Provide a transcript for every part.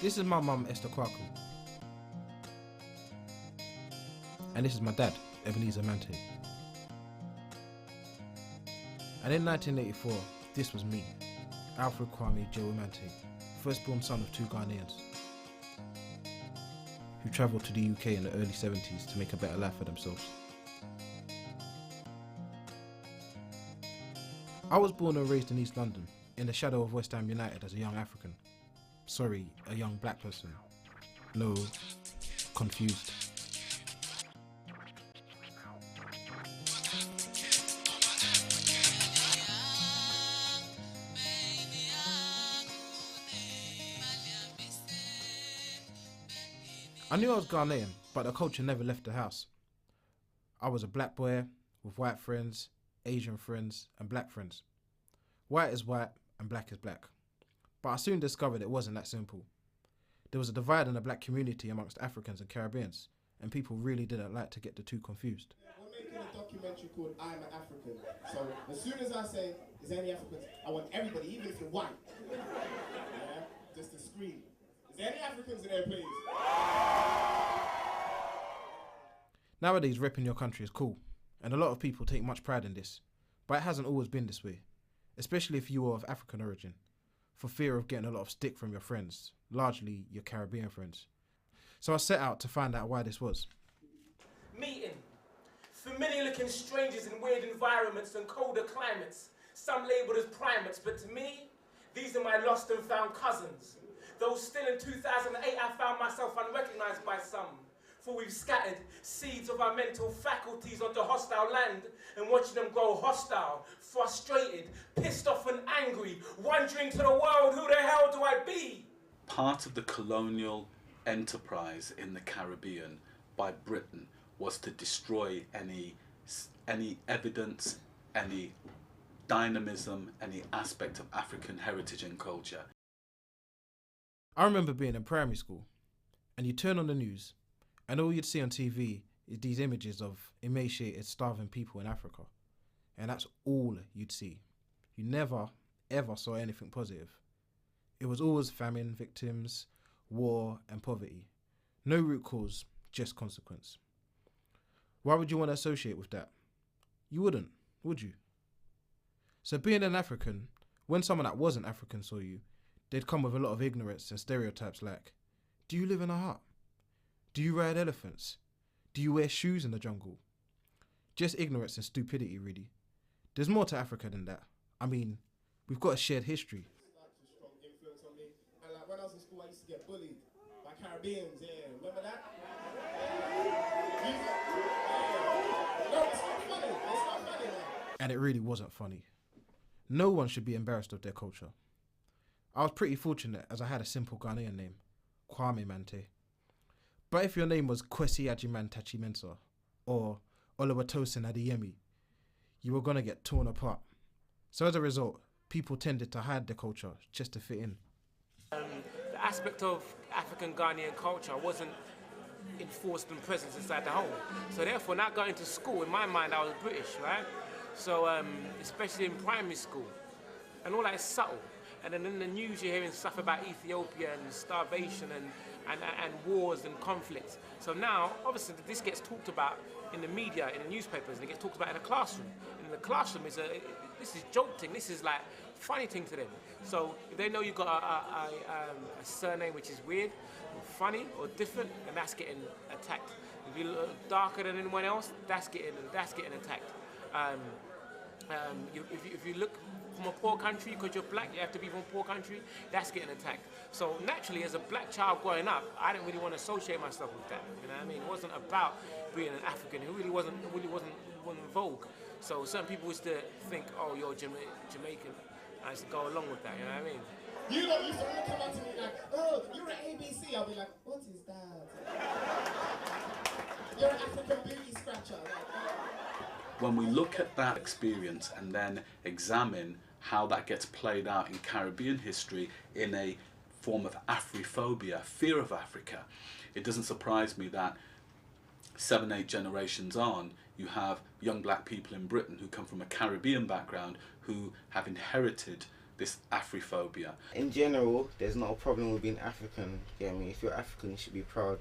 This is my mum, Esther Kwaku. And this is my dad, Ebenezer Mante. And in 1984, this was me, Alfred Kwame Joe Mante, firstborn son of two Ghanaians, who travelled to the UK in the early 70s to make a better life for themselves. I was born and raised in East London, in the shadow of West Ham United as a young African. Sorry, a young black person. No, confused. I knew I was Ghanaian, but the culture never left the house. I was a black boy with white friends, Asian friends, and black friends. White is white and black is black. But I soon discovered it wasn't that simple. There was a divide in the black community amongst Africans and Caribbeans, and people really didn't like to get the two confused. We're making a documentary called I'm an African. So as soon as I say, is there any Africans, I want everybody, even if you're white, yeah, just to scream. Is there any Africans in there, please? Nowadays, repping your country is cool, and a lot of people take much pride in this, but it hasn't always been this way, especially if you are of African origin, for fear of getting a lot of stick from your friends, largely your Caribbean friends. So I set out to find out why this was. Meeting familiar looking strangers in weird environments and colder climates, some labelled as primates, but to me, these are my lost and found cousins. Though still in 2008 I found myself unrecognised by some, for we've scattered seeds of our mental faculties onto hostile land and watching them grow hostile, frustrated, pissed off and angry, wondering to the world, who the hell do I be? Part of the colonial enterprise in the Caribbean by Britain was to destroy any evidence, any dynamism, any aspect of African heritage and culture. I remember being in primary school, and you turn on the news, and all you'd see on TV is these images of emaciated, starving people in Africa. And that's all you'd see. You never, ever saw anything positive. It was always famine, victims, war, and poverty. No root cause, just consequence. Why would you want to associate with that? You wouldn't, would you? So being an African, when someone that wasn't African saw you, they'd come with a lot of ignorance and stereotypes like, do you live in a hut? Do you ride elephants? Do you wear shoes in the jungle? Just ignorance and stupidity, really. There's more to Africa than that. I mean, we've got a shared history. Such a strong influence on me. And like when I was in school, I used to get bullied by Caribbeans. Yeah, remember that? No, it's not funny. It's not funny, man. And it really wasn't funny. No one should be embarrassed of their culture. I was pretty fortunate as I had a simple Ghanaian name, Kwame Mante. But if your name was Kwesi Ajimantachi Mensah or Oluwatosin Adeyemi, you were going to get torn apart. So as a result, people tended to hide their culture just to fit in. The aspect of African Ghanaian culture wasn't enforced and present inside the home. So therefore, not going to school, in my mind, I was British, right? So especially in primary school, and all that is subtle. And then in the news you're hearing stuff about Ethiopia and starvation and wars and conflicts. So now, obviously, this gets talked about in the media, in the newspapers, and it gets talked about in the classroom. And in the classroom, this is jolting, this is like funny thing to them. So if they know you've got a surname which is weird, or funny, or different, and that's getting attacked. If you look darker than anyone else, that's getting attacked. If you look from a poor country, because you're black, you have to be from a poor country, that's getting attacked. So naturally, as a black child growing up, I didn't really want to associate myself with that. You know what I mean? It wasn't about being an African. It really wasn't in vogue. So certain people used to think, oh, you're Jamaican. I used to go along with that, you know what I mean? You know, you used to come up to me like, oh, you're an ABC. I'll be like, what is that? You're an African beauty scratcher. When we look at that experience and then examine how that gets played out in Caribbean history in a form of Afrophobia, fear of Africa, it doesn't surprise me that 7, 8 generations on, you have young black people in Britain who come from a Caribbean background who have inherited this Afrophobia. In general, there's not a problem with being African. You get me? If you're African, you should be proud.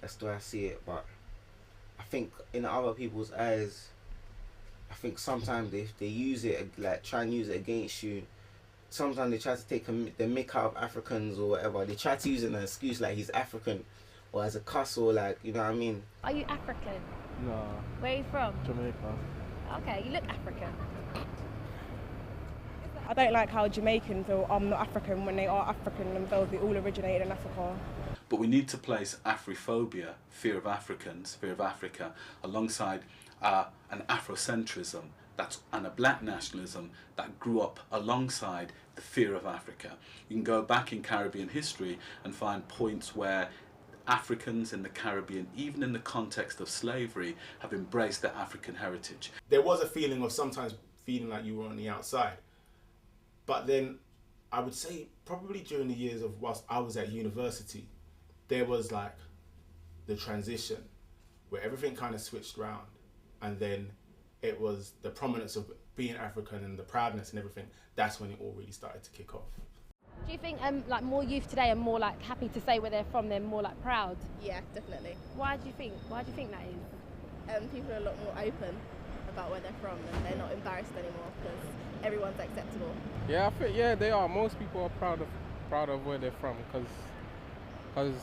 That's the way I see it. But I think in other people's eyes, I think sometimes they use it, like try and use it against you. Sometimes they try to take the mick out of Africans or whatever. They try to use it as an excuse, like he's African, or as a cuss, or like, you know what I mean? Are you African? No. Where are you from? Jamaica. Okay, you look African. I don't like how Jamaicans feel I'm not African when they are African themselves. They all originated in Africa. But we need to place Afrophobia, fear of Africans, fear of Africa, alongside an Afrocentrism and a black nationalism that grew up alongside the fear of Africa. You can go back in Caribbean history and find points where Africans in the Caribbean, even in the context of slavery, have embraced their African heritage. There was a feeling of sometimes feeling like you were on the outside. But then I would say probably during the years of whilst I was at university, there was like the transition where everything kind of switched around, and then it was the prominence of being African and the proudness and everything. That's when it all really started to kick off. Do you think like more youth today are more like happy to say where they're from? They're more like proud. Yeah, definitely. Why do you think that is? People are a lot more open about where they're from, and they're not embarrassed anymore because everyone's acceptable. Yeah, I think they are. Most people are proud of where they're from, because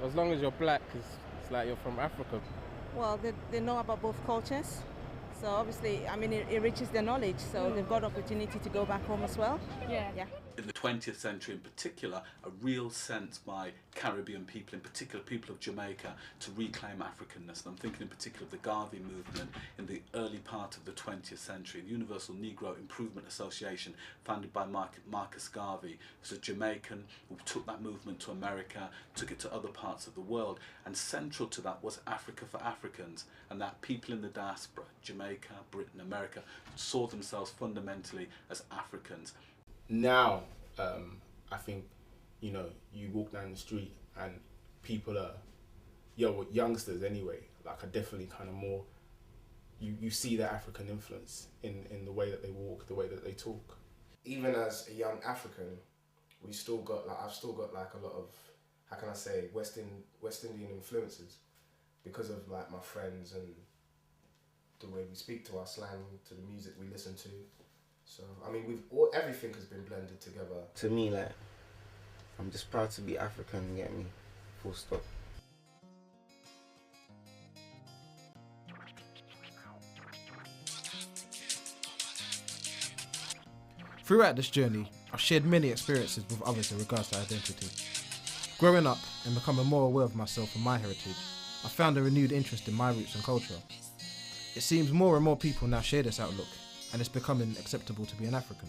as long as you're black, it's like you're from Africa. Well, they know about both cultures. So obviously, I mean, it enriches their knowledge. So they've got opportunity to go back home as well. Yeah. In the 20th century in particular, a real sense by Caribbean people, in particular people of Jamaica, to reclaim Africanness. And I'm thinking in particular of the Garvey movement in the early part of the 20th century. The Universal Negro Improvement Association, founded by Marcus Garvey, was a Jamaican who took that movement to America, took it to other parts of the world. And central to that was Africa for Africans, and that people in the diaspora, Jamaica, Britain, America, saw themselves fundamentally as Africans. Now, I think, you walk down the street and people are, youngsters anyway, like are definitely kind of more, you see their African influence in the way that they walk, the way that they talk. Even as a young African, I've still got like a lot of, how can I say, West Indian influences because of like my friends and the way we speak, to our slang, to the music we listen to. So, I mean, everything has been blended together. To me, like, I'm just proud to be African, you get me? Full stop. Throughout this journey, I've shared many experiences with others in regards to identity. Growing up and becoming more aware of myself and my heritage, I found a renewed interest in my roots and culture. It seems more and more people now share this outlook, and it's becoming acceptable to be an African.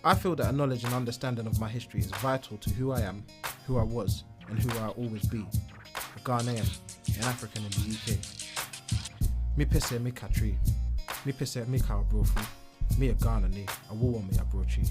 I feel that a knowledge and understanding of my history is vital to who I am, who I was, and who I'll always be. A Ghanaian, an African in the UK. Me pese me katri, me pese me ka brofu, me a Ghana ni, a wo me a brochi.